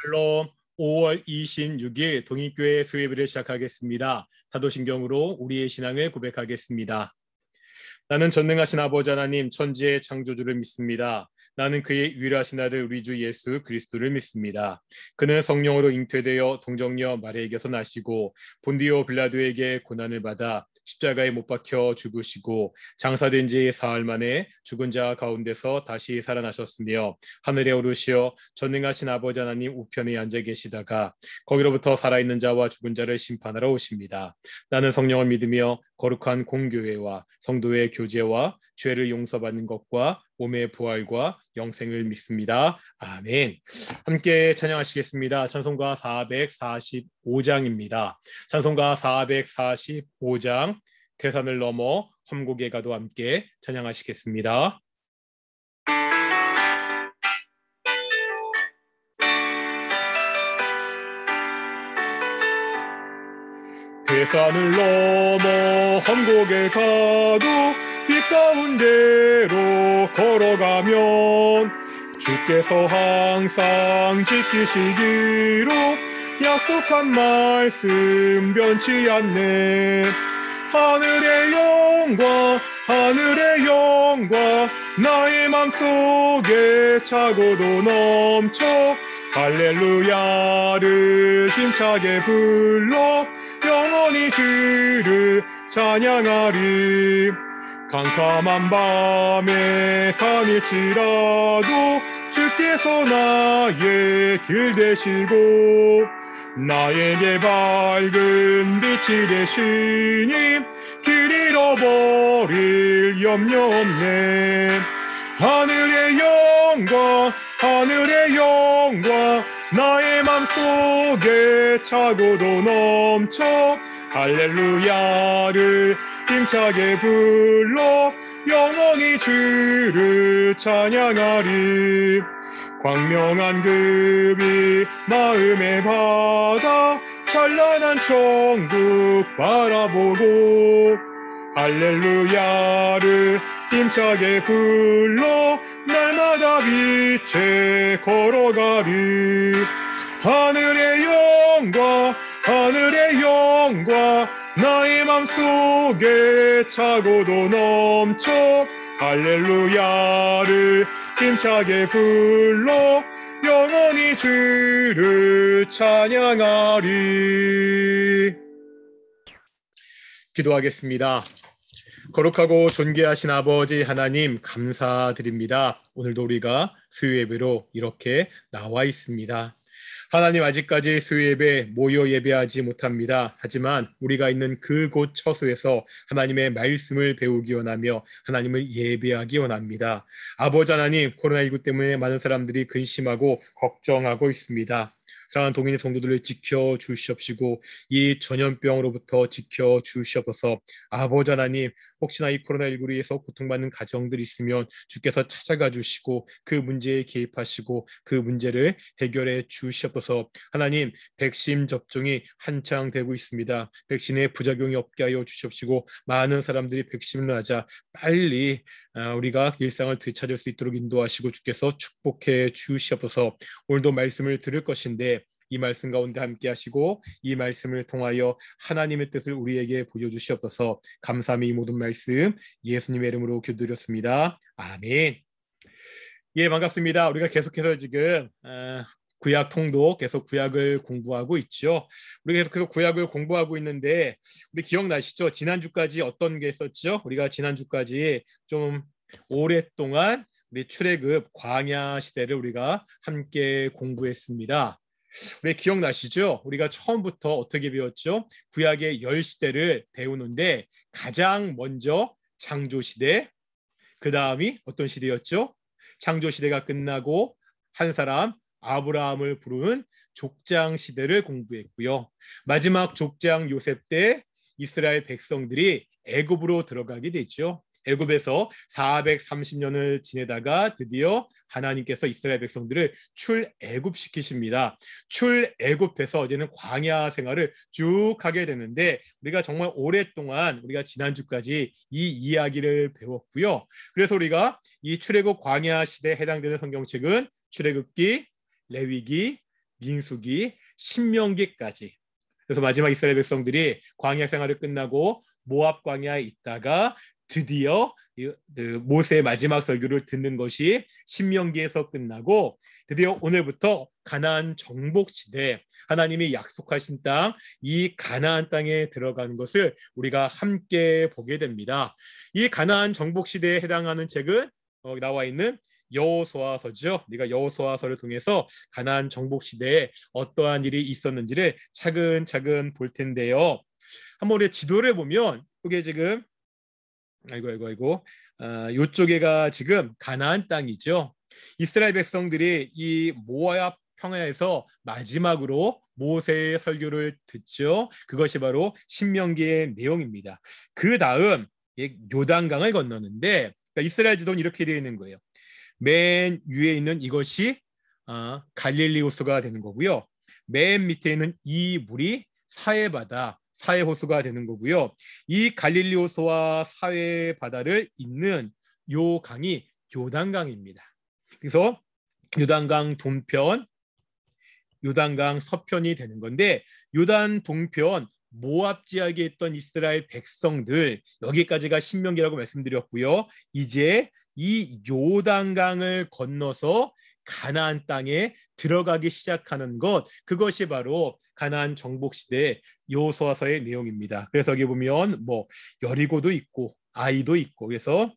샬롬. 5월 26일 동익교회 수요예배를 시작하겠습니다. 사도신경으로 우리의 신앙을 고백하겠습니다. 나는 전능하신 아버지 하나님 천지의 창조주를 믿습니다. 나는 그의 유일하신 아들 우리 주 예수 그리스도를 믿습니다. 그는 성령으로 잉태되어 동정녀 마리아에게서 나시고 본디오 빌라도에게 고난을 받아 십자가에 못 박혀 죽으시고 장사된 지 사흘 만에 죽은 자 가운데서 다시 살아나셨으며 하늘에 오르시어 전능하신 아버지 하나님 우편에 앉아 계시다가 거기로부터 살아있는 자와 죽은 자를 심판하러 오십니다. 나는 성령을 믿으며 거룩한 공교회와 성도의 교제와 죄를 용서받는 것과 몸의 부활과 영생을 믿습니다. 아멘. 함께 찬양하시겠습니다. 찬송가 445장입니다. 찬송가 445장 대산을 넘어 험곡에 가도 함께 찬양하시겠습니다. 대산을 넘어 험곡에 가도 빛 가운데로 걸어가면 주께서 항상 지키시기로 약속한 말씀 변치 않네. 하늘의 영광 나의 맘속에 차고도 넘쳐 할렐루야를 힘차게 불러 영원히 주를 찬양하리. 캄캄한 밤에 다닐지라도 주께서 나의 길 되시고 나에게 밝은 빛이 되시니 길 잃어버릴 염려 없네. 하늘의 영광 나의 맘속에 차고도 넘쳐 할렐루야를 힘차게 불러 영원히 주를 찬양하리. 광명한 그 빛 마음에 받아 찬란한 천국 바라보고 할렐루야를 힘차게 불러 날마다 빛에 걸어가리. 하늘의 영광 나의 맘속에 차고도 넘쳐 할렐루야를 힘차게 불러 영원히 주를 찬양하리. 기도하겠습니다. 거룩하고 존귀하신 아버지 하나님 감사드립니다. 오늘도 우리가 수요예배로 이렇게 나와 있습니다. 하나님, 아직까지 수요예배 모여 예배하지 못합니다. 하지만 우리가 있는 그곳 처소에서 하나님의 말씀을 배우기 원하며 하나님을 예배하기 원합니다. 아버지 하나님, 코로나19 때문에 많은 사람들이 근심하고 걱정하고 있습니다. 사랑하는 동인의 성도들을 지켜주시옵시고 이 전염병으로부터 지켜주시옵소서. 아버지 하나님, 혹시나 이 코로나19로 인해서 고통받는 가정들이 있으면 주께서 찾아가 주시고 그 문제에 개입하시고 그 문제를 해결해 주시옵소서. 하나님, 백신 접종이 한창 되고 있습니다. 백신에 부작용이 없게 하여 주시옵시고 많은 사람들이 백신을 맞아 빨리 우리가 일상을 되찾을 수 있도록 인도하시고 주께서 축복해 주시옵소서. 오늘도 말씀을 들을 것인데 이 말씀 가운데 함께 하시고 이 말씀을 통하여 하나님의 뜻을 우리에게 보여주시옵소서. 감사함이 이 모든 말씀 예수님의 이름으로 기도드렸습니다. 아멘. 예, 반갑습니다. 우리가 계속해서 지금 구약 통독 계속 구약을 공부하고 있죠. 우리가 계속해서 구약을 공부하고 있는데 우리 기억나시죠? 지난주까지 어떤 게 있었죠? 우리가 지난주까지 좀 오랫동안 우리 출애굽 광야 시대를 우리가 함께 공부했습니다. 우리 기억나시죠? 우리가 처음부터 어떻게 배웠죠? 구약의 10시대를 배우는데 가장 먼저 창조시대, 그 다음이 어떤 시대였죠? 창조시대가 끝나고 한 사람 아브라함을 부르는 족장시대를 공부했고요. 마지막 족장 요셉 때 이스라엘 백성들이 애굽으로 들어가게 되죠. 애굽에서 430년을 지내다가 드디어 하나님께서 이스라엘 백성들을 출애굽시키십니다. 출애굽해서 이제는 광야 생활을 쭉 하게 되는데 우리가 정말 오랫동안 우리가 지난주까지 이 이야기를 배웠고요. 그래서 우리가 이 출애굽 광야 시대에 해당되는 성경책은 출애굽기, 레위기, 민수기, 신명기까지. 그래서 마지막 이스라엘 백성들이 광야 생활을 끝나고 모압 광야에 있다가 드디어 모세의 마지막 설교를 듣는 것이 신명기에서 끝나고 드디어 오늘부터 가나안 정복 시대, 하나님이 약속하신 땅, 이 가나안 땅에 들어가는 것을 우리가 함께 보게 됩니다. 이 가나안 정복 시대에 해당하는 책은 나와 있는 여호수아서죠. 우리가 여호수아서를 통해서 가나안 정복 시대에 어떠한 일이 있었는지를 차근차근 볼 텐데요. 한번 우리 지도를 보면 이게 지금 아이고 요쪽에가 지금 가나안 땅이죠. 이스라엘 백성들이 이 모압 평야에서 마지막으로 모세의 설교를 듣죠. 그것이 바로 신명기의 내용입니다. 그 다음 요단강을 건너는데, 그러니까 이스라엘 지도는 이렇게 되어 있는 거예요. 맨 위에 있는 이것이 갈릴리 호수가 되는 거고요. 맨 밑에 있는 이 물이 사해바다, 사해호수가 되는 거고요. 이 갈릴리 호수와 사해바다를 잇는 요 강이 요단강입니다. 그래서 요단강 동편, 요단강 서편이 되는 건데, 요단 동편 모압 지역에 있던 이스라엘 백성들, 여기까지가 신명기라고 말씀드렸고요. 이제 이 요단강을 건너서 가나안 땅에 들어가기 시작하는 것, 그것이 바로 가나안 정복 시대 여호수아서의 내용입니다. 그래서 여기 보면 여리고도 있고 아이도 있고, 그래서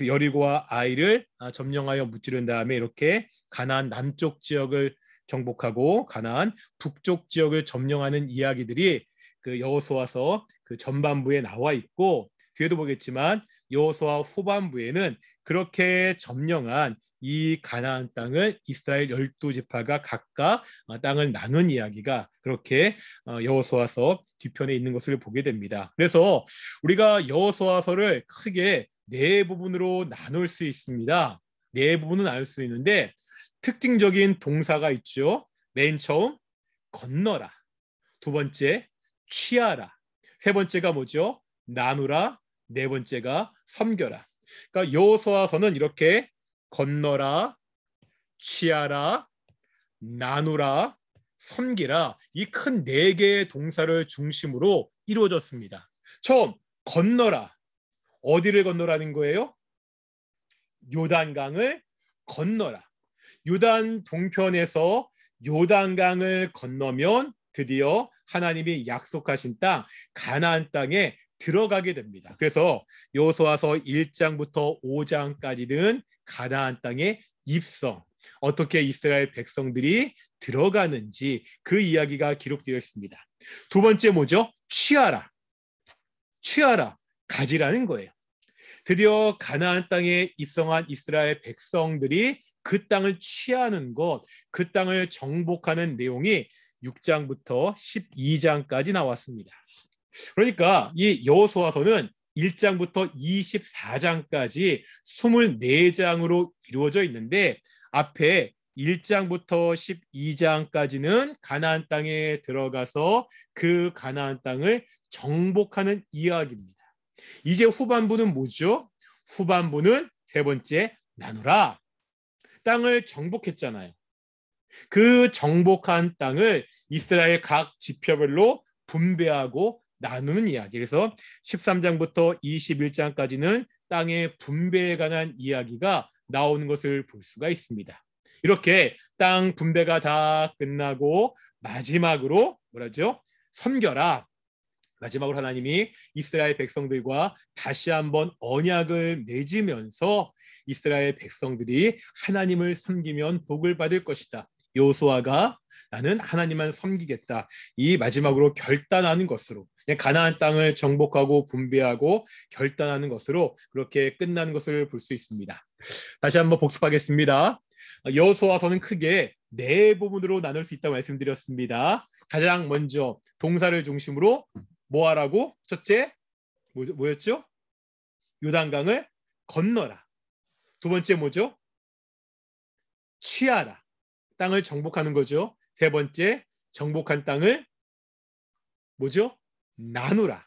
여리고와 아이를 점령하여 무찌른 다음에 이렇게 가나안 남쪽 지역을 정복하고 가나안 북쪽 지역을 점령하는 이야기들이 그 여호수아서 그 전반부에 나와 있고, 뒤에도 보겠지만 여호수아 후반부에는 그렇게 점령한 이 가나안 땅을 이스라엘 12지파가 각각 땅을 나눈 이야기가 그렇게 여호수아서 뒤편에 있는 것을 보게 됩니다. 그래서 우리가 여호수아서를 크게 네 부분으로 나눌 수 있습니다. 네 부분은 나눌 수 있는데 특징적인 동사가 있죠. 맨 처음 건너라, 두 번째 취하라, 세 번째가 뭐죠? 나누라, 네 번째가 섬겨라. 그러니까 여호수아서는 이렇게 건너라, 취하라, 나누라, 섬기라, 이 큰 네 개의 동사를 중심으로 이루어졌습니다. 처음 건너라, 어디를 건너라는 거예요? 요단강을 건너라. 요단 동편에서 요단강을 건너면 드디어 하나님이 약속하신 땅 가나안 땅에 들어가게 됩니다. 그래서 여호수아서 1장부터 5장까지는 가나안 땅의 입성, 어떻게 이스라엘 백성들이 들어가는지 그 이야기가 기록되어 있습니다. 두 번째 뭐죠? 취하라. 취하라, 가지라는 거예요. 드디어 가나안 땅에 입성한 이스라엘 백성들이 그 땅을 취하는 것, 그 땅을 정복하는 내용이 6장부터 12장까지 나왔습니다. 그러니까 이 여호수아서는 1장부터 24장까지 24장으로 이루어져 있는데, 앞에 1장부터 12장까지는 가나안 땅에 들어가서 그 가나안 땅을 정복하는 이야기입니다. 이제 후반부는 뭐죠? 후반부는 세 번째, 나누라. 땅을 정복했잖아요. 그 정복한 땅을 이스라엘 각 지파별로 분배하고 나누는 이야기. 그래서 13장부터 21장까지는 땅의 분배에 관한 이야기가 나오는 것을 볼 수가 있습니다. 이렇게 땅 분배가 다 끝나고 마지막으로 뭐라죠? 섬겨라. 마지막으로 하나님이 이스라엘 백성들과 다시 한번 언약을 맺으면서 이스라엘 백성들이 하나님을 섬기면 복을 받을 것이다. 여호수아가 나는 하나님만 섬기겠다, 이 마지막으로 결단하는 것으로, 가나안 땅을 정복하고 분배하고 결단하는 것으로 그렇게 끝나는 것을 볼 수 있습니다. 다시 한번 복습하겠습니다. 여호수아서는 크게 네 부분으로 나눌 수 있다고 말씀드렸습니다. 가장 먼저 동사를 중심으로 뭐 하라고? 첫째, 뭐였죠? 요단강을 건너라. 두 번째 뭐죠? 취하라. 땅을 정복하는 거죠. 세 번째, 정복한 땅을 뭐죠? 나누라.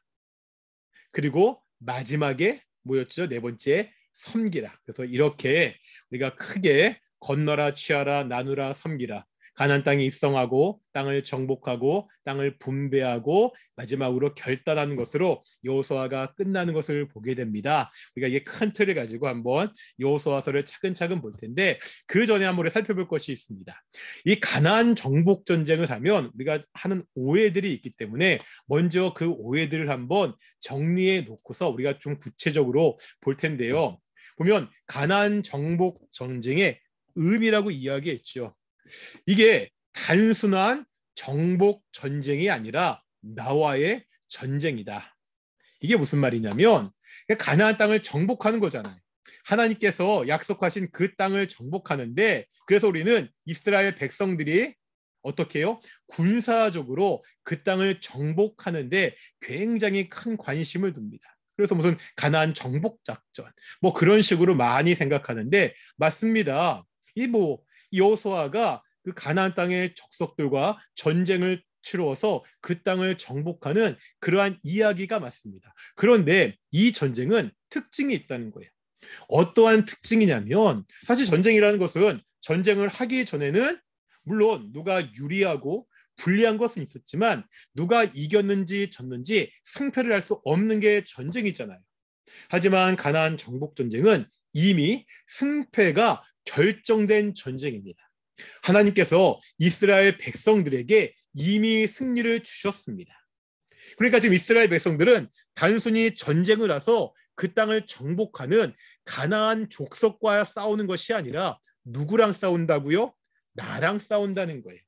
그리고 마지막에 뭐였죠? 네 번째, 섬기라. 그래서 이렇게 우리가 크게 건너라, 취하라, 나누라, 섬기라, 가나안 땅에 입성하고 땅을 정복하고 땅을 분배하고 마지막으로 결단하는 것으로 여호수아가 끝나는 것을 보게 됩니다. 우리가 이게 큰 틀을 가지고 한번 여호수아서를 차근차근 볼 텐데 그 전에 한번 살펴볼 것이 있습니다. 이 가나안 정복 전쟁을 하면 우리가 하는 오해들이 있기 때문에 먼저 그 오해들을 한번 정리해 놓고서 우리가 좀 구체적으로 볼 텐데요. 보면 가나안 정복 전쟁의 의미라고 이야기했죠. 이게 단순한 정복 전쟁이 아니라 나와의 전쟁이다. 이게 무슨 말이냐면 가나안 땅을 정복하는 거잖아요. 하나님께서 약속하신 그 땅을 정복하는데 그래서 우리는 이스라엘 백성들이 어떻게 해요? 군사적으로 그 땅을 정복하는데 굉장히 큰 관심을 둡니다. 그래서 무슨 가나안 정복 작전 뭐 그런 식으로 많이 생각하는데 맞습니다. 여호수아가 그 가나안 땅의 족속들과 전쟁을 치루어서 그 땅을 정복하는 그러한 이야기가 맞습니다. 그런데 이 전쟁은 특징이 있다는 거예요. 어떠한 특징이냐면 사실 전쟁이라는 것은 전쟁을 하기 전에는 물론 누가 유리하고 불리한 것은 있었지만 누가 이겼는지 졌는지 승패를 알 수 없는 게 전쟁이잖아요. 하지만 가나안 정복 전쟁은 이미 승패가 결정된 전쟁입니다. 하나님께서 이스라엘 백성들에게 이미 승리를 주셨습니다. 그러니까 지금 이스라엘 백성들은 단순히 전쟁을 해서 그 땅을 정복하는 가나안 족속과 싸우는 것이 아니라 누구랑 싸운다고요? 나랑 싸운다는 거예요.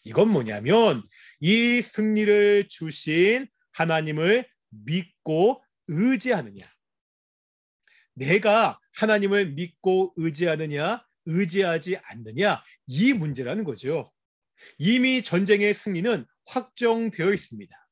이건 뭐냐면 이 승리를 주신 하나님을 믿고 의지하느냐, 내가 하나님을 믿고 의지하느냐 의지하지 않느냐, 이 문제라는 거죠. 이미 전쟁의 승리는 확정되어 있습니다.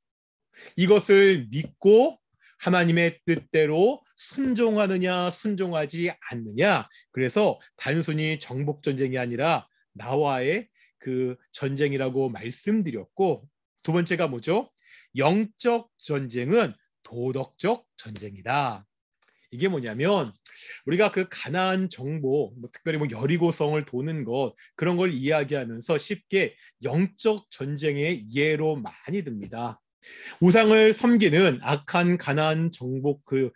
이것을 믿고 하나님의 뜻대로 순종하느냐 순종하지 않느냐, 그래서 단순히 정복 전쟁이 아니라 나와의 그 전쟁이라고 말씀드렸고, 두 번째가 뭐죠? 영적 전쟁은 도덕적 전쟁이다. 이게 뭐냐면 우리가 그 가나안 정복, 특별히 여리고성을 도는 것, 그런 걸 이야기하면서 쉽게 영적 전쟁의 예로 많이 듭니다. 우상을 섬기는 악한 가나안 정복 그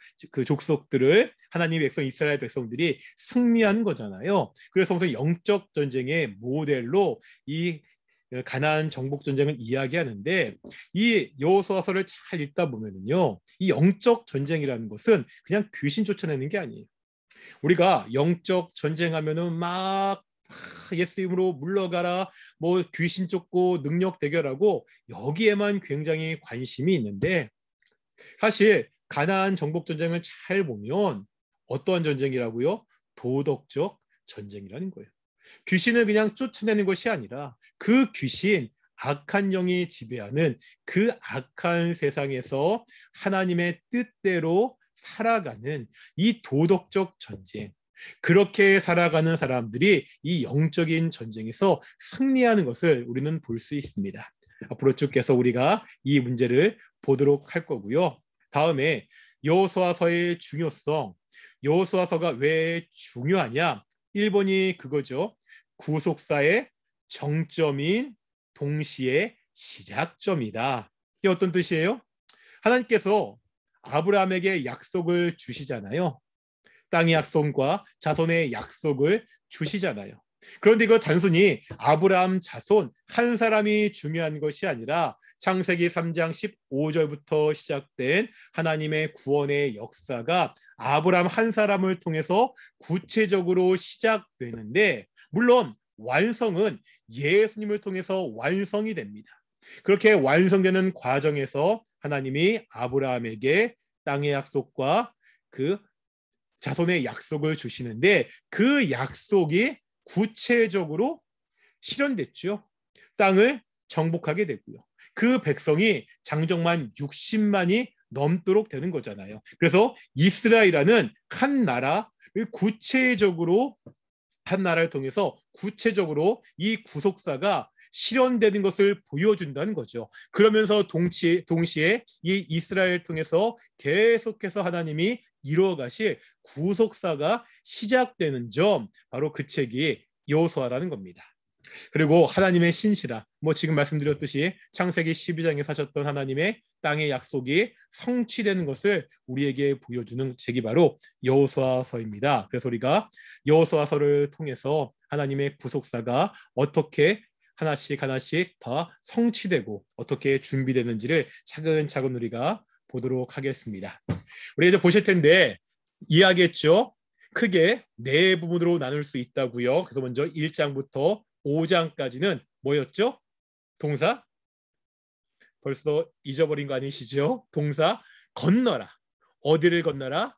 족속들을 하나님의 백성 이스라엘 백성들이 승리한 거잖아요. 그래서 무슨 영적 전쟁의 모델로 이 가나안 정복 전쟁을 이야기하는데, 이 여호수아서를 잘 읽다 보면은요, 이 영적 전쟁이라는 것은 그냥 귀신 쫓아내는 게 아니에요. 우리가 영적 전쟁하면은 막 예수 이름으로 물러가라, 뭐 귀신 쫓고 능력 대결하고 여기에만 굉장히 관심이 있는데, 사실 가나안 정복 전쟁을 잘 보면 어떠한 전쟁이라고요? 도덕적 전쟁이라는 거예요. 귀신을 그냥 쫓아내는 것이 아니라 그 귀신, 악한 영이 지배하는 그 악한 세상에서 하나님의 뜻대로 살아가는 이 도덕적 전쟁, 그렇게 살아가는 사람들이 이 영적인 전쟁에서 승리하는 것을 우리는 볼 수 있습니다. 앞으로 쭉 계속 우리가 이 문제를 보도록 할 거고요. 다음에 여호수아서의 중요성, 여호수아서가 왜 중요하냐? 1번이 그거죠. 구속사의 정점인 동시에 시작점이다. 이게 어떤 뜻이에요? 하나님께서 아브라함에게 약속을 주시잖아요. 땅의 약속과 자손의 약속을 주시잖아요. 그런데 이거 단순히 아브라함 자손 한 사람이 중요한 것이 아니라 창세기 3장 15절부터 시작된 하나님의 구원의 역사가 아브라함 한 사람을 통해서 구체적으로 시작되는데, 물론 완성은 예수님을 통해서 완성이 됩니다. 그렇게 완성되는 과정에서 하나님이 아브라함에게 땅의 약속과 그 자손의 약속을 주시는데, 그 약속이 구체적으로 실현됐죠. 땅을 정복하게 되고요. 그 백성이 장정만 60만이 넘도록 되는 거잖아요. 그래서 이스라엘이라는 한 나라를 구체적으로, 한 나라를 통해서 구체적으로 이 구속사가 실현되는 것을 보여준다는 거죠. 그러면서 동시에 이 이스라엘을 통해서 계속해서 하나님이 이루어가실 구속사가 시작되는 점, 바로 그 책이 여호수아라는 겁니다. 그리고 하나님의 신실함. 지금 말씀드렸듯이 창세기 12장에 사셨던 하나님의 땅의 약속이 성취되는 것을 우리에게 보여주는 책이 바로 여호수아서입니다. 그래서 우리가 여호수아서를 통해서 하나님의 구속사가 어떻게 하나씩 하나씩 다 성취되고 어떻게 준비되는지를 차근차근 우리가 보도록 하겠습니다. 우리 이제 보실 텐데 이야기했죠. 크게 네 부분으로 나눌 수 있다고요. 그래서 먼저 1장부터 5장까지는 뭐였죠? 동사? 벌써 잊어버린 거 아니시죠? 동사 건너라. 어디를 건너라?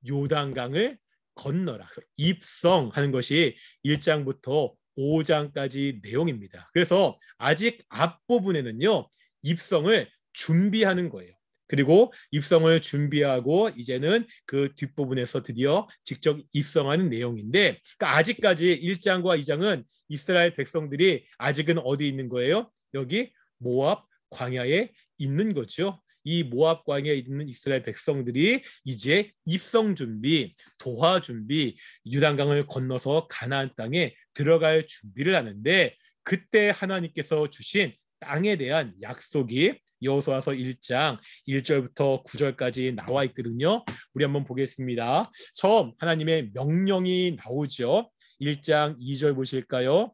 요단강을 건너라. 입성하는 것이 1장부터 5장까지 내용입니다. 그래서 아직 앞부분에는요. 입성을 준비하는 거예요. 그리고 입성을 준비하고 이제는 그 뒷부분에서 드디어 직접 입성하는 내용인데, 그러니까 아직까지 1장과 2장은 이스라엘 백성들이 아직은 어디 있는 거예요? 여기 모압 광야에 있는 거죠. 이 모압 광야에 있는 이스라엘 백성들이 이제 입성 준비, 도하 준비, 요단강을 건너서 가나안 땅에 들어갈 준비를 하는데, 그때 하나님께서 주신 땅에 대한 약속이 여호수아서 1장 1절부터 9절까지 나와 있거든요. 우리 한번 보겠습니다. 처음 하나님의 명령이 나오죠. 1장 2절 보실까요?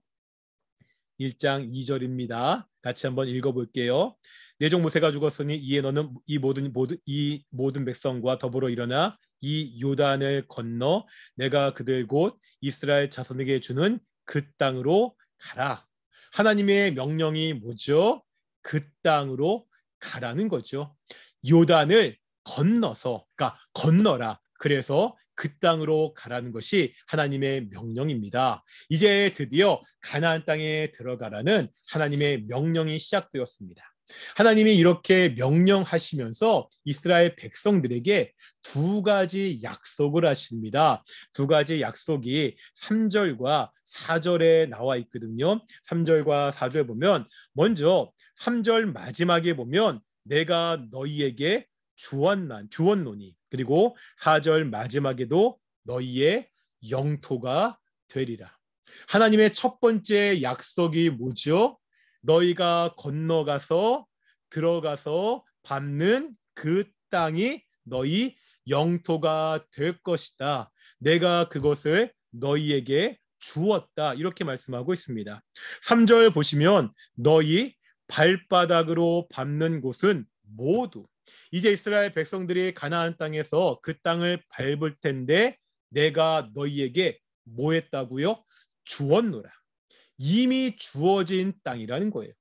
1장 2절입니다. 같이 한번 읽어볼게요. 내 종 모세가 죽었으니 이에 너는 이 모든 백성과 더불어 일어나 이 요단을 건너 내가 그들 곧 이스라엘 자손에게 주는 그 땅으로 가라. 하나님의 명령이 뭐죠? 그 땅으로 가라는 거죠. 요단을 건너서, 그러니까 건너라. 그래서 그 땅으로 가라는 것이 하나님의 명령입니다. 이제 드디어 가나안 땅에 들어가라는 하나님의 명령이 시작되었습니다. 하나님이 이렇게 명령하시면서 이스라엘 백성들에게 두 가지 약속을 하십니다. 두 가지 약속이 3절과 4절에 나와 있거든요. 3절과 4절 보면 먼저 3절 마지막에 보면 내가 너희에게 주었노니, 그리고 4절 마지막에도 너희의 영토가 되리라. 하나님의 첫 번째 약속이 뭐죠? 너희가 건너가서 들어가서 밟는 그 땅이 너희 영토가 될 것이다. 내가 그것을 너희에게 주었다. 이렇게 말씀하고 있습니다. 3절 보시면 너희 발바닥으로 밟는 곳은 모두, 이제 이스라엘 백성들이 가나안 땅에서 그 땅을 밟을 텐데 내가 너희에게 뭐 했다고요? 주었노라. 이미 주어진 땅이라는 거예요.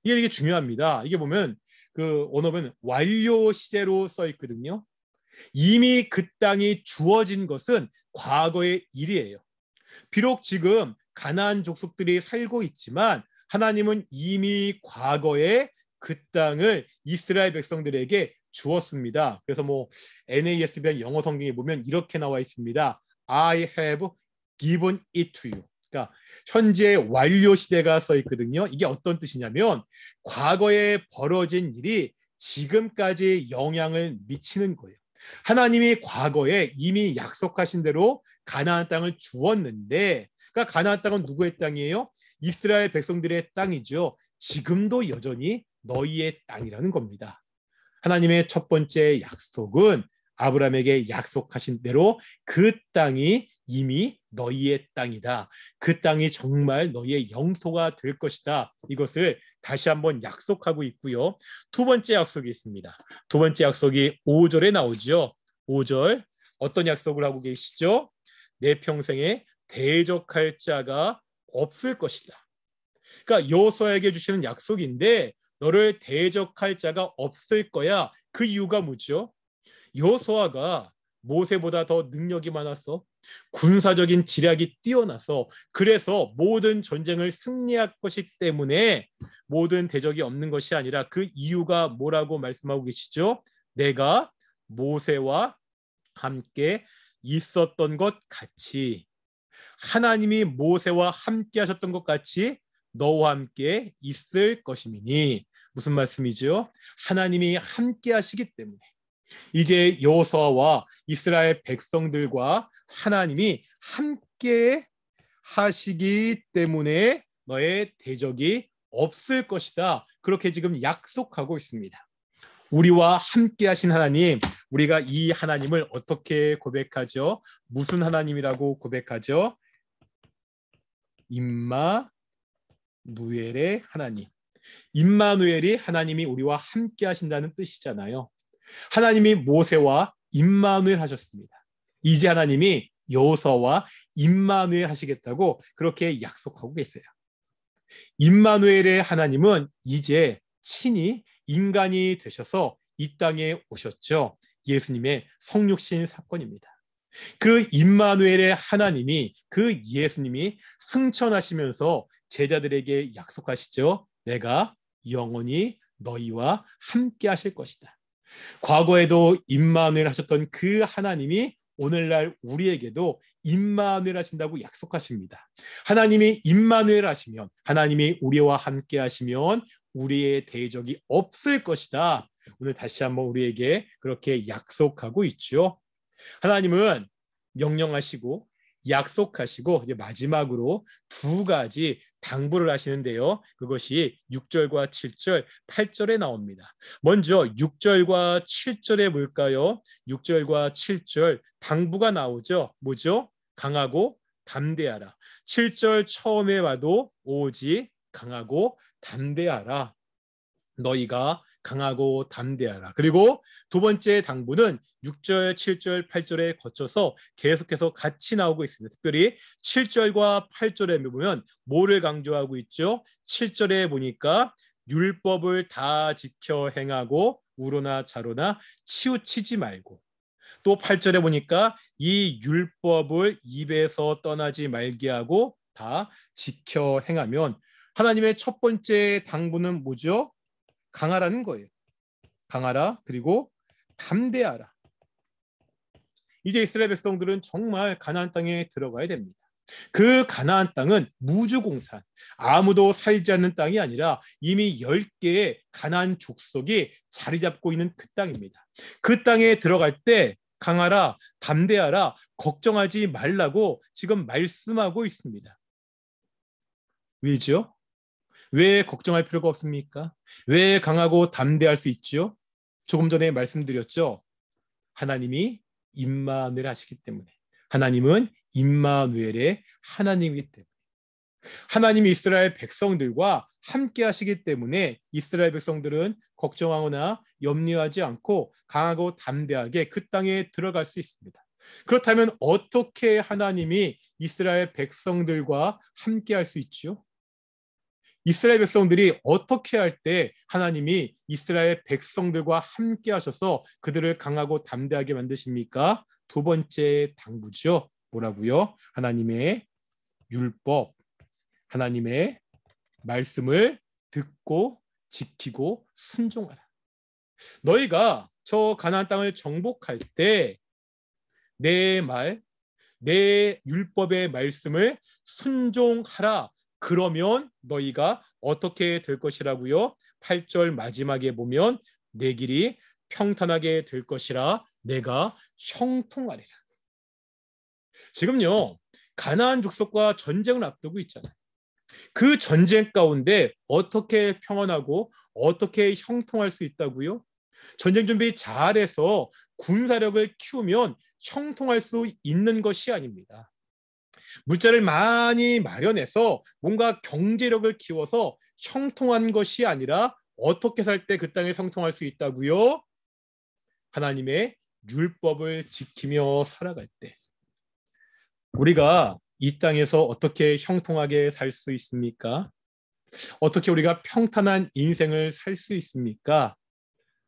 이게 중요합니다. 이게 보면 그 언어는 완료 시제로 써 있거든요. 이미 그 땅이 주어진 것은 과거의 일이에요. 비록 지금 가나안 족속들이 살고 있지만 하나님은 이미 과거에 그 땅을 이스라엘 백성들에게 주었습니다. 그래서 NASB 영어 성경에 보면 이렇게 나와 있습니다. I have given it to you. 그러니까 현재 완료 시대가 써 있거든요. 이게 어떤 뜻이냐면 과거에 벌어진 일이 지금까지 영향을 미치는 거예요. 하나님이 과거에 이미 약속하신 대로 가나안 땅을 주었는데, 그러니까 가나안 땅은 누구의 땅이에요? 이스라엘 백성들의 땅이죠. 지금도 여전히 너희의 땅이라는 겁니다. 하나님의 첫 번째 약속은 아브라함에게 약속하신 대로 그 땅이 이미 너희의 땅이다. 그 땅이 정말 너희의 영토가 될 것이다. 이것을 다시 한번 약속하고 있고요. 두 번째 약속이 있습니다. 두 번째 약속이 5절에 나오죠. 5절 어떤 약속을 하고 계시죠? 내 평생에 대적할 자가 없을 것이다. 그러니까 여호수아에게 주시는 약속인데 너를 대적할 자가 없을 거야. 그 이유가 뭐죠? 여호수아가 모세보다 더 능력이 많아서 군사적인 지략이 뛰어나서 그래서 모든 전쟁을 승리할 것이기 때문에 모든 대적이 없는 것이 아니라 그 이유가 뭐라고 말씀하고 계시죠? 내가 모세와 함께 있었던 것 같이, 하나님이 모세와 함께 하셨던 것 같이 너와 함께 있을 것이니. 무슨 말씀이죠? 하나님이 함께 하시기 때문에 이제 여호수아와 이스라엘 백성들과 하나님이 함께 하시기 때문에 너의 대적이 없을 것이다. 그렇게 지금 약속하고 있습니다. 우리와 함께 하신 하나님, 우리가 이 하나님을 어떻게 고백하죠? 무슨 하나님이라고 고백하죠? 임마누엘의 하나님. 임마누엘이 하나님이 우리와 함께 하신다는 뜻이잖아요. 하나님이 모세와 임마누엘 하셨습니다. 이제 하나님이 여호수아와 임마누엘 하시겠다고 그렇게 약속하고 계세요. 임마누엘의 하나님은 이제 친히 인간이 되셔서 이 땅에 오셨죠. 예수님의 성육신 사건입니다. 그 임마누엘의 하나님이, 그 예수님이 승천하시면서 제자들에게 약속하시죠. 내가 영원히 너희와 함께 하실 것이다. 과거에도 임마누엘 하셨던 그 하나님이 오늘날 우리에게도 임마누엘 하신다고 약속하십니다. 하나님이 임마누엘 하시면, 하나님이 우리와 함께 하시면 우리의 대적이 없을 것이다. 오늘 다시 한번 우리에게 그렇게 약속하고 있죠. 하나님은 명령하시고 약속하시고 이제 마지막으로 두 가지 당부를 하시는데요. 그것이 6절과 7절, 8절에 나옵니다. 먼저 6절과 7절에 뭘까요? 6절과 7절 당부가 나오죠. 뭐죠? 강하고 담대하라. 7절 처음에 봐도 오직 강하고 담대하라. 너희가 강하고 담대하라. 그리고 두 번째 당부는 6절, 7절, 8절에 거쳐서 계속해서 같이 나오고 있습니다. 특별히 7절과 8절에 보면 뭐를 강조하고 있죠? 7절에 보니까 율법을 다 지켜 행하고 우로나 좌로나 치우치지 말고, 또 8절에 보니까 이 율법을 입에서 떠나지 말게 하고 다 지켜 행하면, 하나님의 첫 번째 당부는 뭐죠? 강하라는 거예요. 강하라, 그리고 담대하라. 이제 이스라엘 백성들은 정말 가나안 땅에 들어가야 됩니다. 그 가나안 땅은 무주공산, 아무도 살지 않는 땅이 아니라 이미 10개의 가나안 족속이 자리 잡고 있는 그 땅입니다. 그 땅에 들어갈 때 강하라, 담대하라, 걱정하지 말라고 지금 말씀하고 있습니다. 왜죠? 왜 걱정할 필요가 없습니까? 왜 강하고 담대할 수 있죠? 조금 전에 말씀드렸죠. 하나님이 임마누엘 하시기 때문에. 하나님은 임마누엘의 하나님이기 때문에. 하나님이 이스라엘 백성들과 함께 하시기 때문에 이스라엘 백성들은 걱정하거나 염려하지 않고 강하고 담대하게 그 땅에 들어갈 수 있습니다. 그렇다면 어떻게 하나님이 이스라엘 백성들과 함께 할 수 있죠? 이스라엘 백성들이 어떻게 할 때 하나님이 이스라엘 백성들과 함께 하셔서 그들을 강하고 담대하게 만드십니까? 두 번째 당부죠. 뭐라고요? 하나님의 율법, 하나님의 말씀을 듣고 지키고 순종하라. 너희가 저 가나안 땅을 정복할 때 내 말, 내 율법의 말씀을 순종하라. 그러면 너희가 어떻게 될 것이라고요? 8절 마지막에 보면 내 길이 평탄하게 될 것이라 내가 형통하리라. 지금요, 가나안 족속과 전쟁을 앞두고 있잖아요. 그 전쟁 가운데 어떻게 평안하고 어떻게 형통할 수 있다고요? 전쟁 준비 잘해서 군사력을 키우면 형통할 수 있는 것이 아닙니다. 물자를 많이 마련해서 뭔가 경제력을 키워서 형통한 것이 아니라 어떻게 살 때 그 땅에 형통할 수 있다고요? 하나님의 율법을 지키며 살아갈 때. 우리가 이 땅에서 어떻게 형통하게 살 수 있습니까? 어떻게 우리가 평탄한 인생을 살 수 있습니까?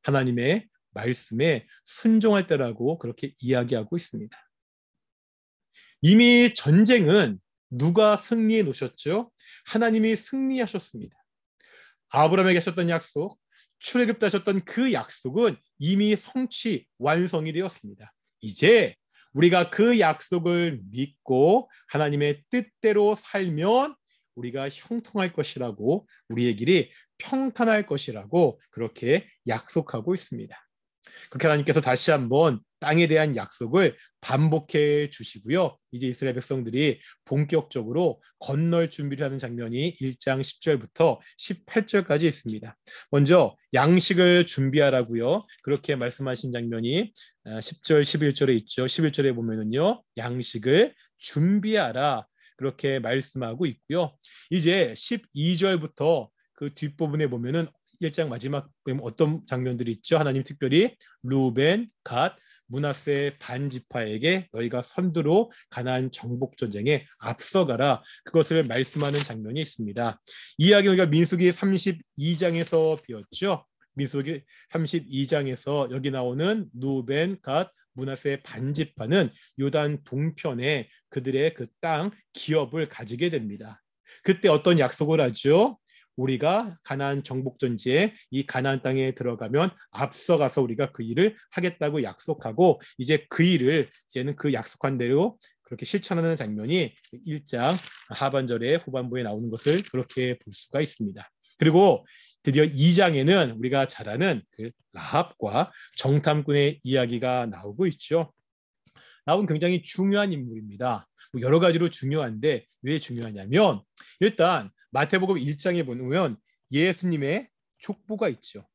하나님의 말씀에 순종할 때라고 그렇게 이야기하고 있습니다. 이미 전쟁은 누가 승리해 놓으셨죠? 하나님이 승리하셨습니다. 아브라함에게 하셨던 약속, 출애굽때 하셨던 그 약속은 이미 성취, 완성이 되었습니다. 이제 우리가 그 약속을 믿고 하나님의 뜻대로 살면 우리가 형통할 것이라고, 우리의 길이 평탄할 것이라고 그렇게 약속하고 있습니다. 그렇게 하나님께서 다시 한번 땅에 대한 약속을 반복해 주시고요. 이제 이스라엘 백성들이 본격적으로 건널 준비를 하는 장면이 1장 10절부터 18절까지 있습니다. 먼저 양식을 준비하라고요. 그렇게 말씀하신 장면이 10절, 11절에 있죠. 11절에 보면은요. 양식을 준비하라. 그렇게 말씀하고 있고요. 이제 12절부터 그 뒷부분에 보면은 1장 마지막 어떤 장면들이 있죠? 하나님 특별히 루벤, 갓, 므낫세 반지파에게 너희가 선두로 가나안 정복 전쟁에 앞서가라. 그것을 말씀하는 장면이 있습니다. 이 이야기 우리가 민수기 32장에서 배웠죠. 민수기 32장에서 여기 나오는 루벤, 갓, 므낫세 반지파는 요단 동편에 그들의 그 땅 기업을 가지게 됩니다. 그때 어떤 약속을 하죠? 우리가 가나안 정복 전지에 이 가나안 땅에 들어가면 앞서가서 우리가 그 일을 하겠다고 약속하고 이제 그 일을 이제는 그 약속한 대로 그렇게 실천하는 장면이 1장 하반절에 후반부에 나오는 것을 그렇게 볼 수가 있습니다. 그리고 드디어 2장에는 우리가 잘 아는 그 라합과 정탐꾼의 이야기가 나오고 있죠. 라합은 굉장히 중요한 인물입니다. 여러 가지로 중요한데 왜 중요하냐면 일단 마태복음 1장에 보면 예수님의 족보가 있죠.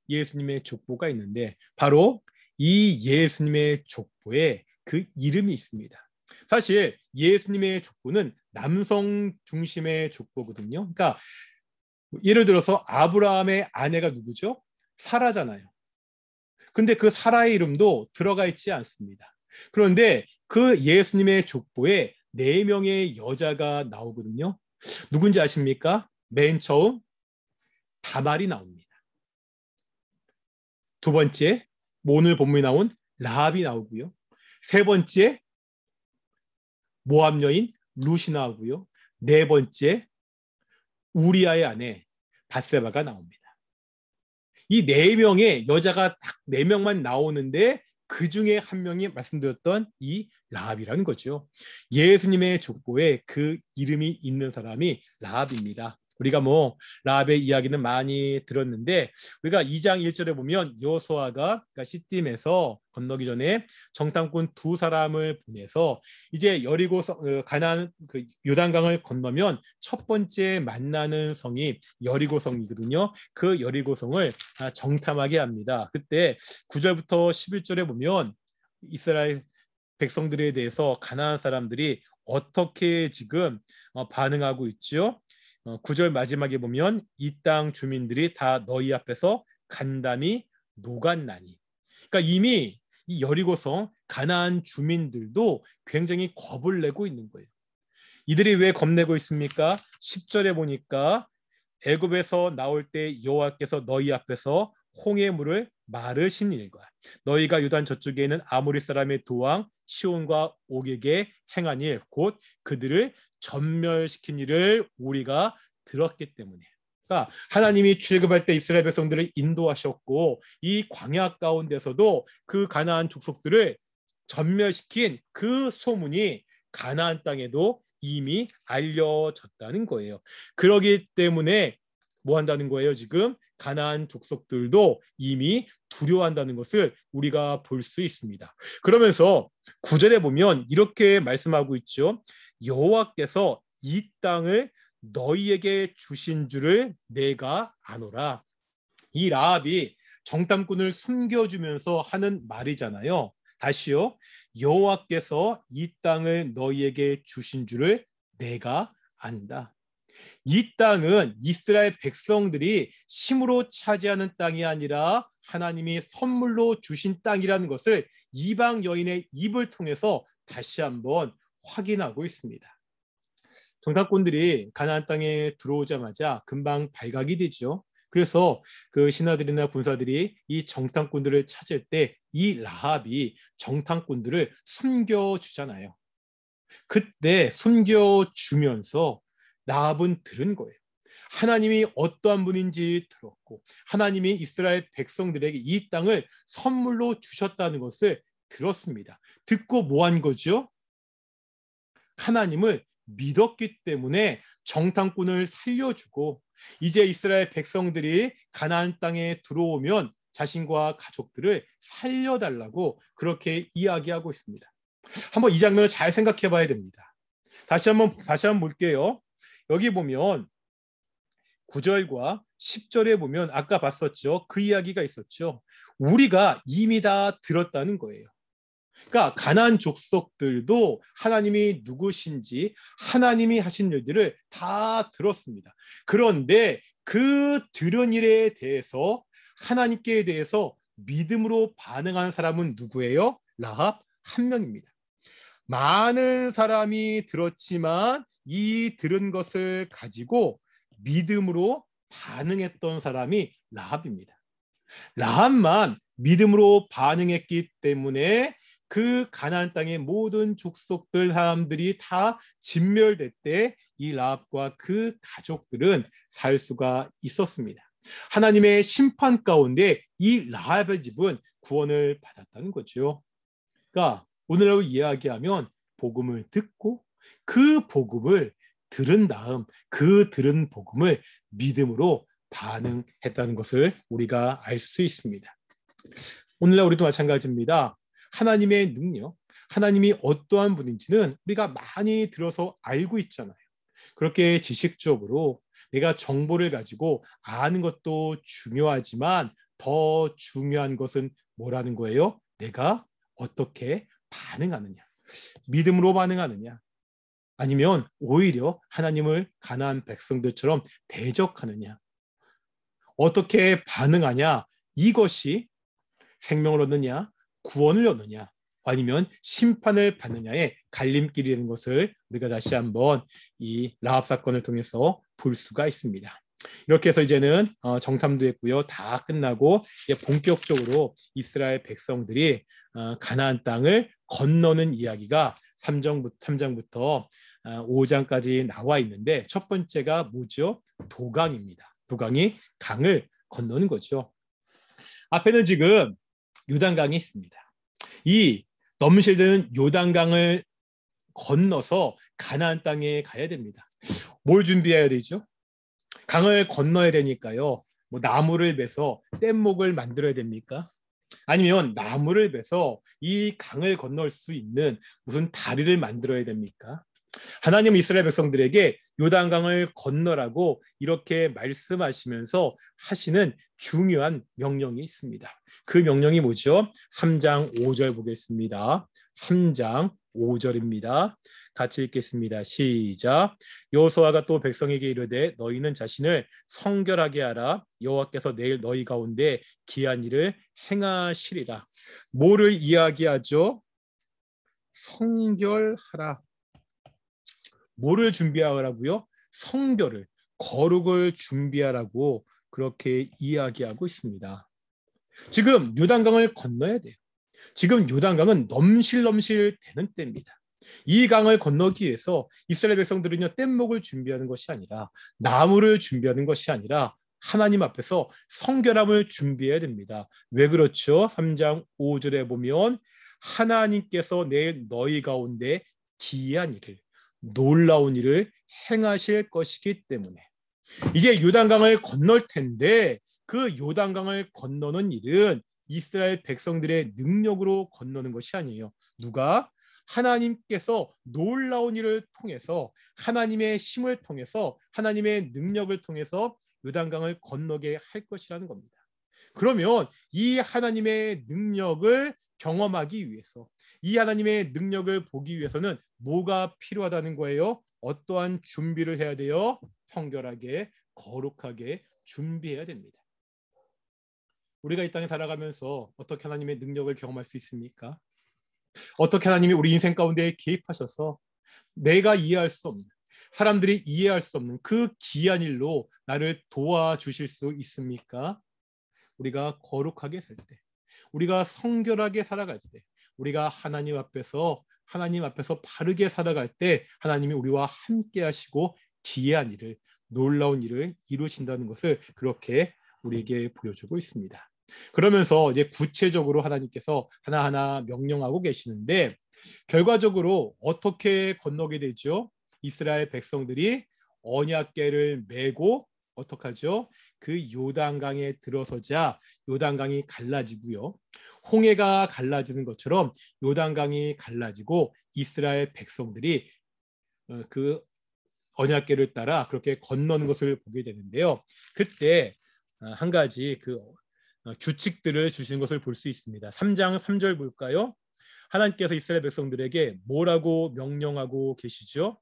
예수님의 족보가 있는데 바로 이 예수님의 족보에 그 이름이 있습니다. 사실 예수님의 족보는 남성 중심의 족보거든요. 그러니까 예를 들어서 아브라함의 아내가 누구죠? 사라잖아요. 근데 그 사라의 이름도 들어가 있지 않습니다. 그런데 그 예수님의 족보에 4명의 여자가 나오거든요. 누군지 아십니까? 맨 처음 다말이 나옵니다. 두 번째, 오늘 본문에 나온 라합이 나오고요. 세 번째, 모압 여인 룻이 나오고요. 네 번째, 우리아의 아내 바세바가 나옵니다. 이 4명의 여자가 딱 4명만 나오는데 그 중에 한 명이 말씀드렸던 이 라합이라는 거죠. 예수님의 족보에 그 이름이 있는 사람이 라합입니다. 우리가 라합의 이야기는 많이 들었는데 우리가 2장 1절에 보면 여호수아가 그러니까 시딤에서 건너기 전에 정탐꾼 2사람을 보내서 이제 여리고 가나안 그 요단강을 건너면 첫 번째 만나는 성이 여리고성이거든요. 그 여리고성을 정탐하게 합니다. 그때 9절부터 11절에 보면 이스라엘 백성들에 대해서 가나안 사람들이 어떻게 지금 반응하고 있죠? 9절 마지막에 보면 이 땅 주민들이 다 너희 앞에서 간담이 녹았나니. 그러니까 이미 이 여리고성 가나안 주민들도 굉장히 겁을 내고 있는 거예요. 이들이 왜 겁내고 있습니까? 10절에 보니까 애굽에서 나올 때 여호와께서 너희 앞에서 홍해 물을 마르신 일과 너희가 유단 저쪽에 있는 아모리 사람의 두 왕 시온과 옥에게 행한 일 곧 그들을 전멸시킨 일을 우리가 들었기 때문에 그러니까 하나님이 출애굽할 때 이스라엘 백성들을 인도하셨고 이 광야 가운데서도 그 가나안 족속들을 전멸시킨 그 소문이 가나안 땅에도 이미 알려졌다는 거예요. 그러기 때문에 뭐 한다는 거예요? 지금 가나안 족속들도 이미 두려워한다는 것을 우리가 볼 수 있습니다. 그러면서 9절에 보면 이렇게 말씀하고 있죠. 여호와께서 이 땅을 너희에게 주신 줄을 내가 아노라. 이 라합이 정탐꾼을 숨겨주면서 하는 말이잖아요. 다시요. 여호와께서 이 땅을 너희에게 주신 줄을 내가 안다. 이 땅은 이스라엘 백성들이 힘으로 차지하는 땅이 아니라 하나님이 선물로 주신 땅이라는 것을 이방 여인의 입을 통해서 다시 한번 확인하고 있습니다. 정탐꾼들이 가나안 땅에 들어오자마자 금방 발각이 되죠. 그래서 그 신하들이나 군사들이 이 정탐꾼들을 찾을 때 이 라합이 정탐꾼들을 숨겨주잖아요. 그때 숨겨주면서 라합은 들은 거예요. 하나님이 어떠한 분인지 들었고 하나님이 이스라엘 백성들에게 이 땅을 선물로 주셨다는 것을 들었습니다. 듣고 뭐 한 거죠? 하나님을 믿었기 때문에 정탐꾼을 살려주고 이제 이스라엘 백성들이 가나안 땅에 들어오면 자신과 가족들을 살려달라고 그렇게 이야기하고 있습니다. 한번 이 장면을 잘 생각해 봐야 됩니다. 다시 한번 볼게요. 여기 보면 9절과 10절에 보면 아까 봤었죠. 그 이야기가 있었죠. 우리가 이미 다 들었다는 거예요. 그러니까 가나안 족속들도 하나님이 누구신지 하나님이 하신 일들을 다 들었습니다. 그런데 그 들은 일에 대해서 하나님께 대해서 믿음으로 반응하는 사람은 누구예요? 라합 한 명입니다. 많은 사람이 들었지만 이 들은 것을 가지고 믿음으로 반응했던 사람이 라합입니다. 라합만 믿음으로 반응했기 때문에 그 가나안 땅의 모든 족속들 사람들이 다 진멸될 때 이 라합과 그 가족들은 살 수가 있었습니다. 하나님의 심판 가운데 이 라합의 집은 구원을 받았다는 거죠. 그러니까 오늘로 이야기하면 복음을 듣고 그 복음을 들은 다음 그 들은 복음을 믿음으로 반응했다는 것을 우리가 알 수 있습니다. 오늘날 우리도 마찬가지입니다. 하나님의 능력, 하나님이 어떠한 분인지는 우리가 많이 들어서 알고 있잖아요. 그렇게 지식적으로 내가 정보를 가지고 아는 것도 중요하지만 더 중요한 것은 뭐라는 거예요? 내가 어떻게 반응하느냐, 믿음으로 반응하느냐, 아니면 오히려 하나님을 가나안 백성들처럼 대적하느냐, 어떻게 반응하냐, 이것이 생명을 얻느냐, 구원을 얻느냐, 아니면 심판을 받느냐의 갈림길이 되는 것을 우리가 다시 한번 이 라합 사건을 통해서 볼 수가 있습니다. 이렇게 해서 이제는 정탐도 했고요. 다 끝나고 이제 본격적으로 이스라엘 백성들이 가나안 땅을 건너는 이야기가 3장부터 5장까지 나와 있는데 첫 번째가 뭐죠? 도강입니다. 도강이 강을 건너는 거죠. 앞에는 지금 요단강이 있습니다. 이 넘실드는 요단강을 건너서 가나안 땅에 가야 됩니다. 뭘 준비해야 되죠? 강을 건너야 되니까요. 뭐 나무를 베서 뗏목을 만들어야 됩니까? 아니면 나무를 베서 이 강을 건널 수 있는 무슨 다리를 만들어야 됩니까? 하나님 이스라엘 백성들에게 요단강을 건너라고 이렇게 말씀하시면서 하시는 중요한 명령이 있습니다. 그 명령이 뭐죠? 3장 5절 보겠습니다. 3장 5절입니다. 같이 읽겠습니다. 시작. 여호수아가 또 백성에게 이르되 너희는 자신을 성결하게 하라. 여호와께서 내일 너희 가운데 기한 일을 행하시리라. 뭐를 이야기하죠? 성결하라. 뭐를 준비하라고요? 성결을, 거룩을 준비하라고 그렇게 이야기하고 있습니다. 지금 요단강을 건너야 돼요. 지금 요단강은 넘실넘실 되는 때입니다. 이 강을 건너기 위해서 이스라엘 백성들은요, 뗏목을 준비하는 것이 아니라 나무를 준비하는 것이 아니라 하나님 앞에서 성결함을 준비해야 됩니다. 왜 그렇죠? 3장 5절에 보면 하나님께서 내일 너희 가운데 기이한 일을, 놀라운 일을 행하실 것이기 때문에 이제 요단강을 건널 텐데 그 요단강을 건너는 일은 이스라엘 백성들의 능력으로 건너는 것이 아니에요. 누가? 하나님께서 놀라운 일을 통해서 하나님의 힘을 통해서 하나님의 능력을 통해서 요단강을 건너게 할 것이라는 겁니다. 그러면 이 하나님의 능력을 경험하기 위해서 이 하나님의 능력을 보기 위해서는 뭐가 필요하다는 거예요? 어떠한 준비를 해야 돼요? 성결하게, 거룩하게 준비해야 됩니다. 우리가 이 땅에 살아가면서 어떻게 하나님의 능력을 경험할 수 있습니까? 어떻게 하나님이 우리 인생 가운데 개입하셔서 내가 이해할 수 없는, 사람들이 이해할 수 없는 그 귀한 일로 나를 도와주실 수 있습니까? 우리가 거룩하게 살 때, 우리가 성결하게 살아갈 때, 우리가 하나님 앞에서 바르게 살아갈 때 하나님이 우리와 함께 하시고 기이한 일을, 놀라운 일을 이루신다는 것을 그렇게 우리에게 보여주고 있습니다. 그러면서 이제 구체적으로 하나님께서 하나하나 명령하고 계시는데 결과적으로 어떻게 건너게 되죠? 이스라엘 백성들이 언약궤를 메고 어떡하죠? 그 요단강에 들어서자 요단강이 갈라지고요. 홍해가 갈라지는 것처럼 요단강이 갈라지고 이스라엘 백성들이 그 언약궤를 따라 그렇게 건너는 것을 보게 되는데요. 그때 한 가지 그 규칙들을 주시는 것을 볼 수 있습니다. 3장 3절 볼까요? 하나님께서 이스라엘 백성들에게 뭐라고 명령하고 계시죠?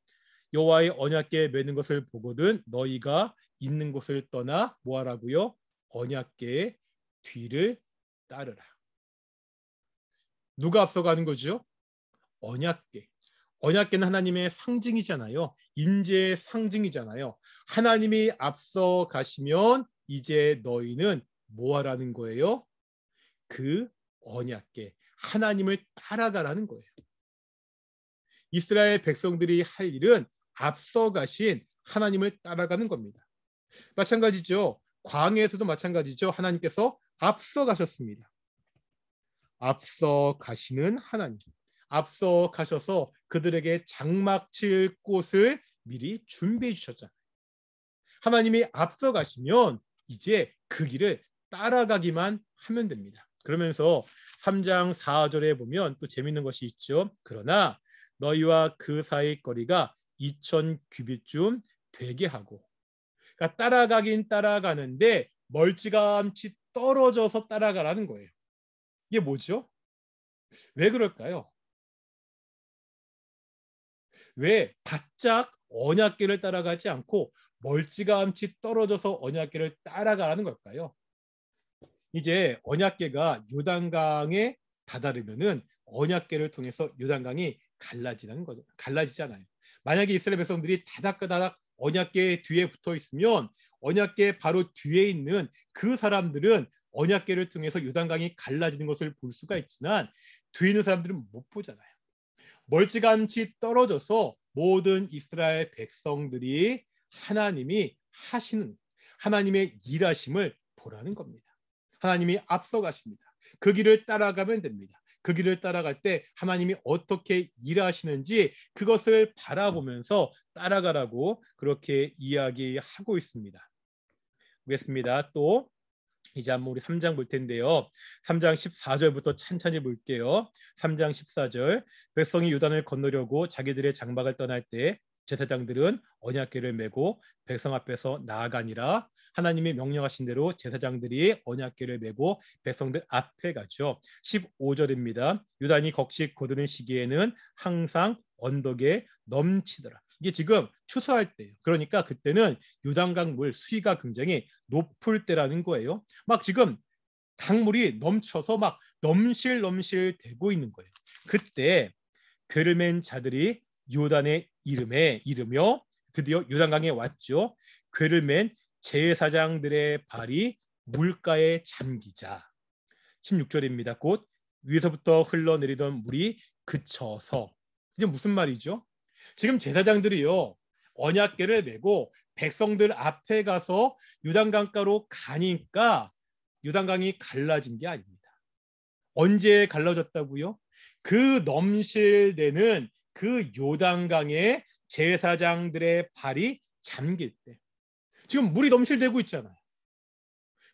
여호와의 언약궤에 매는 것을 보거든 너희가 있는 곳을 떠나 뭐하라고요? 언약궤의 뒤를 따르라. 누가 앞서가는 거죠? 언약궤. 언약궤는 하나님의 상징이잖아요. 임재의 상징이잖아요. 하나님이 앞서 가시면 이제 너희는 뭐하라는 거예요? 그 언약궤, 하나님을 따라가라는 거예요. 이스라엘 백성들이 할 일은 앞서 가신 하나님을 따라가는 겁니다. 마찬가지죠. 광야에서도 마찬가지죠. 하나님께서 앞서 가셨습니다. 앞서 가시는 하나님. 앞서 가셔서 그들에게 장막 칠 곳을 미리 준비해 주셨잖아요. 하나님이 앞서 가시면 이제 그 길을 따라가기만 하면 됩니다. 그러면서 3장 4절에 보면 또 재밌는 것이 있죠. 그러나 너희와 그 사이 거리가 2000 규빗쯤 되게 하고, 그러니까 따라가긴 따라가는데 멀찌감치 떨어져서 따라가라는 거예요. 이게 뭐죠? 왜 그럴까요? 왜 바짝 언약궤를 따라가지 않고 멀찌감치 떨어져서 언약궤를 따라가라는 걸까요? 이제 언약궤가 요단강에 다다르면은 언약궤를 통해서 요단강이 갈라지는 거죠. 갈라지잖아요. 만약에 이스라엘 백성들이 다닥다닥 언약궤 뒤에 붙어 있으면 언약궤 바로 뒤에 있는 그 사람들은 언약궤를 통해서 요단강이 갈라지는 것을 볼 수가 있지만 뒤에 있는 사람들은 못 보잖아요. 멀찌감치 떨어져서 모든 이스라엘 백성들이 하나님이 하시는 하나님의 일하심을 보라는 겁니다. 하나님이 앞서가십니다. 그 길을 따라가면 됩니다. 그 길을 따라갈 때 하나님이 어떻게 일하시는지 그것을 바라보면서 따라가라고 그렇게 이야기하고 있습니다. 보겠습니다. 또 이제 한번 우리 3장 볼 텐데요. 3장 14절부터 찬찬히 볼게요. 3장 14절 백성이 요단을 건너려고 자기들의 장막을 떠날 때 제사장들은 언약궤를 메고 백성 앞에서 나아가니라. 하나님이 명령하신 대로 제사장들이 언약궤를 메고 백성들 앞에 가죠. 15절입니다. 요단이 곡식 거두는 시기에는 항상 언덕에 넘치더라. 이게 지금 추수할 때예요. 그러니까 그때는 요단강 물 수위가 굉장히 높을 때라는 거예요. 막 지금 강물이 넘쳐서 막 넘실넘실 되고 있는 거예요. 그때 궤를 맨 자들이 요단의 이름에 이르며 드디어 요단강에 왔죠. 궤를 맨 제사장들의 발이 물가에 잠기자. 16절입니다. 곧 위에서부터 흘러내리던 물이 그쳐서. 이게 무슨 말이죠? 지금 제사장들이요 언약궤를 메고 백성들 앞에 가서 요단강가로 가니까 요단강이 갈라진 게 아닙니다. 언제 갈라졌다고요? 그 넘실대는 그 요단강에 제사장들의 발이 잠길 때. 지금 물이 넘실대고 있잖아요.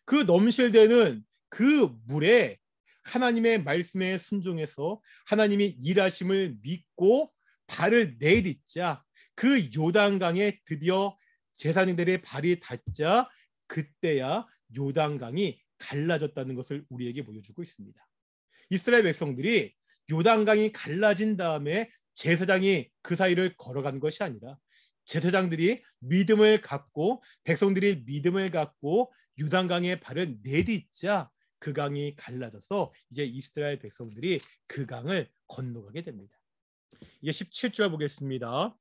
그 넘실대는 그 물에 하나님의 말씀에 순종해서 하나님이 일하심을 믿고 발을 내딛자 그 요단강에 드디어 제사장들의 발이 닿자 그때야 요단강이 갈라졌다는 것을 우리에게 보여주고 있습니다. 이스라엘 백성들이 요단강이 갈라진 다음에 제사장이 그 사이를 걸어간 것이 아니라 제사장들이 믿음을 갖고 백성들이 믿음을 갖고 요단강의 발을 내딛자 그 강이 갈라져서 이제 이스라엘 백성들이 그 강을 건너가게 됩니다. 이제 17절 보겠습니다.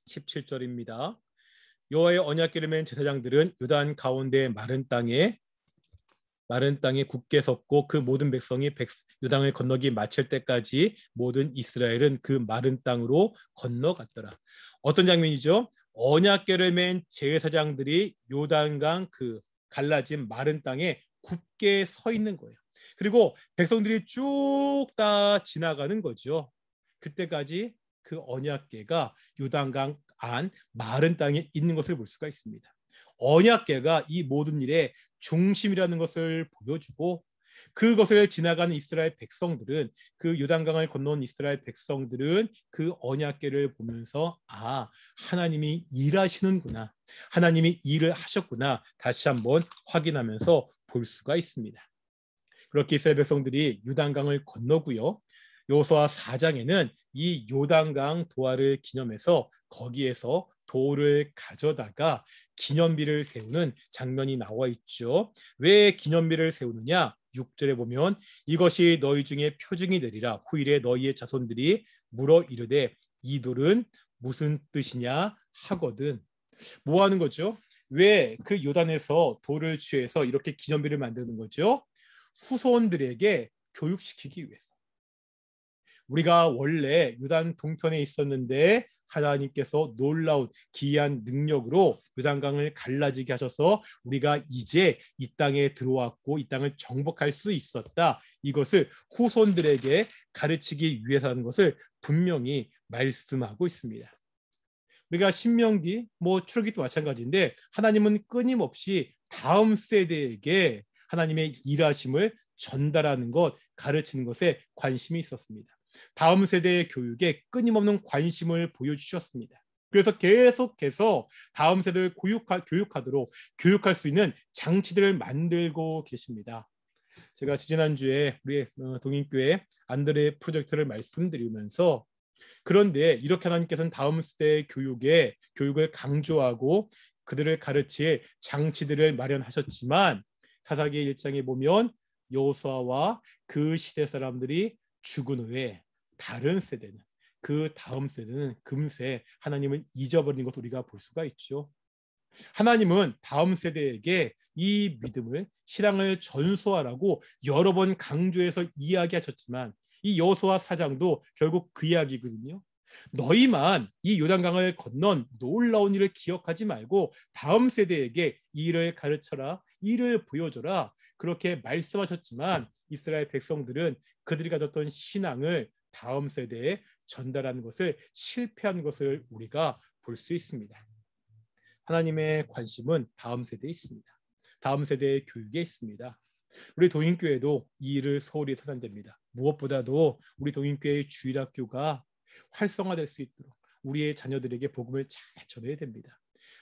17절입니다. 여호와의 언약궤를 맨 제사장들은 요단 가운데 마른 땅에 굳게 섰고 그 모든 백성이 요단을 건너기 마칠 때까지 모든 이스라엘은 그 마른 땅으로 건너갔더라. 어떤 장면이죠? 언약궤를 맨 제사장들이 요단강 그 갈라진 마른 땅에 굳게 서 있는 거예요. 그리고 백성들이 쭉 다 지나가는 거죠. 그때까지 그 언약궤가 요단강 안 마른 땅에 있는 것을 볼 수가 있습니다. 언약궤가 이 모든 일의 중심이라는 것을 보여주고, 그것을 지나가는 이스라엘 백성들은, 그 요단강을 건너온 이스라엘 백성들은 그 언약궤를 보면서 하나님이 일하시는구나, 하나님이 일을 하셨구나 다시 한번 확인하면서 볼 수가 있습니다. 그렇게 이스라엘 백성들이 요단강을 건너고요. 여호수아 4장에는 이 요단강 도하를 기념해서 거기에서 돌을 가져다가 기념비를 세우는 장면이 나와 있죠. 왜 기념비를 세우느냐? 6절에 보면 이것이 너희 중에 표징이 되리라. 후일에 너희의 자손들이 물어 이르되 이 돌은 무슨 뜻이냐 하거든. 뭐 하는 거죠? 왜 그 요단에서 돌을 취해서 이렇게 기념비를 만드는 거죠? 후손들에게 교육시키기 위해서. 우리가 원래 요단 동편에 있었는데 하나님께서 놀라운 기이한 능력으로 요단강을 갈라지게 하셔서 우리가 이제 이 땅에 들어왔고 이 땅을 정복할 수 있었다. 이것을 후손들에게 가르치기 위해서라는 것을 분명히 말씀하고 있습니다. 우리가 신명기, 출애굽기도 마찬가지인데 하나님은 끊임없이 다음 세대에게 하나님의 일하심을 전달하는 것, 가르치는 것에 관심이 있었습니다. 다음 세대의 교육에 끊임없는 관심을 보여주셨습니다. 그래서 계속해서 다음 세대를 교육하도록 교육할 수 있는 장치들을 만들고 계십니다. 제가 지지난주에 우리 동인교회 안드레 프로젝트를 말씀드리면서, 그런데 이렇게 하나님께서는 다음 세대 교육을 강조하고 그들을 가르칠 장치들을 마련하셨지만 사사기 1장에 보면 여호수아와 그 시대 사람들이 죽은 후에 다른 세대는, 그 다음 세대는 금세 하나님을 잊어버린 것을 우리가 볼 수가 있죠. 하나님은 다음 세대에게 이 믿음을, 신앙을 전수하라고 여러 번 강조해서 이야기하셨지만 이 여호수아 4장도 결국 그 이야기거든요. 너희만 이 요단강을 건넌 놀라운 일을 기억하지 말고 다음 세대에게 이 일을 가르쳐라, 이 일을 보여줘라, 그렇게 말씀하셨지만 이스라엘 백성들은 그들이 가졌던 신앙을 다음 세대에 전달하는 것을 실패한 것을 우리가 볼 수 있습니다. 하나님의 관심은 다음 세대에 있습니다. 다음 세대의 교육에 있습니다. 우리 동인교회도 이 일을 소홀히 해서는 안 됩니다. 무엇보다도 우리 동인교회의 주일학교가 활성화될 수 있도록 우리의 자녀들에게 복음을 잘 전해야 됩니다.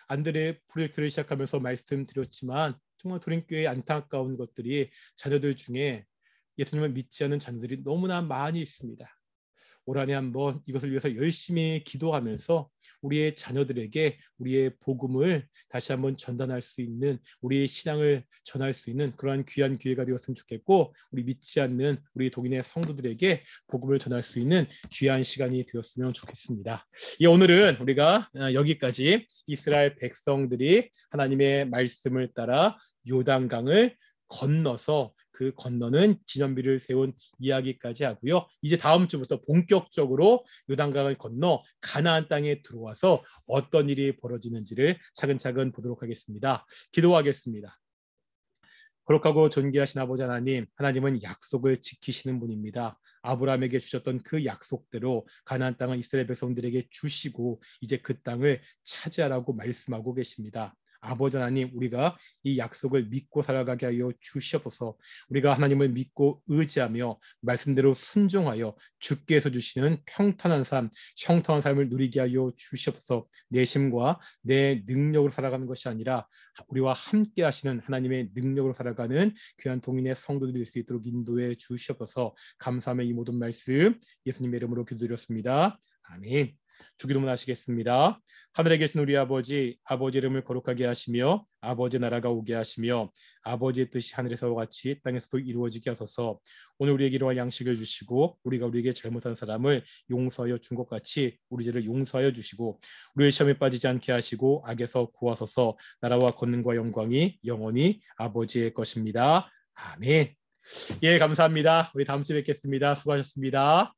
안드레 프로젝트를 시작하면서 말씀드렸지만 정말 동인교회의 안타까운 것들이 자녀들 중에 예수님을 믿지 않는 자녀들이 너무나 많이 있습니다. 올 한해 한번 이것을 위해서 열심히 기도하면서 우리의 자녀들에게 우리의 복음을 다시 한번 전달할 수 있는, 우리의 신앙을 전할 수 있는 그러한 귀한 기회가 되었으면 좋겠고, 우리 믿지 않는 우리 동인의 성도들에게 복음을 전할 수 있는 귀한 시간이 되었으면 좋겠습니다. 오늘은 우리가 여기까지 이스라엘 백성들이 하나님의 말씀을 따라 요단강을 건너서 그 건너는 기념비를 세운 이야기까지 하고요. 이제 다음 주부터 본격적으로 요단강을 건너 가나안 땅에 들어와서 어떤 일이 벌어지는지를 차근차근 보도록 하겠습니다. 기도하겠습니다. 거룩하고 존귀하신 아버지 하나님, 하나님은 약속을 지키시는 분입니다. 아브라함에게 주셨던 그 약속대로 가나안 땅을 이스라엘 백성들에게 주시고 이제 그 땅을 차지하라고 말씀하고 계십니다. 아버지 하나님, 우리가 이 약속을 믿고 살아가게 하여 주시옵소서. 우리가 하나님을 믿고 의지하며 말씀대로 순종하여 주께서 주시는 평탄한 삶, 형통한 삶을 누리게 하여 주시옵소서. 내 힘과 내 능력으로 살아가는 것이 아니라 우리와 함께 하시는 하나님의 능력으로 살아가는 귀한 동인의 성도들이 될 수 있도록 인도해 주시옵소서. 감사하며 이 모든 말씀 예수님의 이름으로 기도드렸습니다. 아멘. 주기도문 하시겠습니다. 하늘에 계신 우리 아버지, 아버지 이름을 거룩하게 하시며 아버지 나라가 오게 하시며 아버지의 뜻이 하늘에서와 같이 땅에서도 이루어지게 하소서. 오늘 우리에게 이러한 양식을 주시고 우리가 우리에게 잘못한 사람을 용서하여 준 것 같이 우리 죄를 용서하여 주시고 우리의 시험에 빠지지 않게 하시고 악에서 구하소서. 나라와 권능과 영광이 영원히 아버지의 것입니다. 아멘. 감사합니다. 우리 다음 주에 뵙겠습니다. 수고하셨습니다.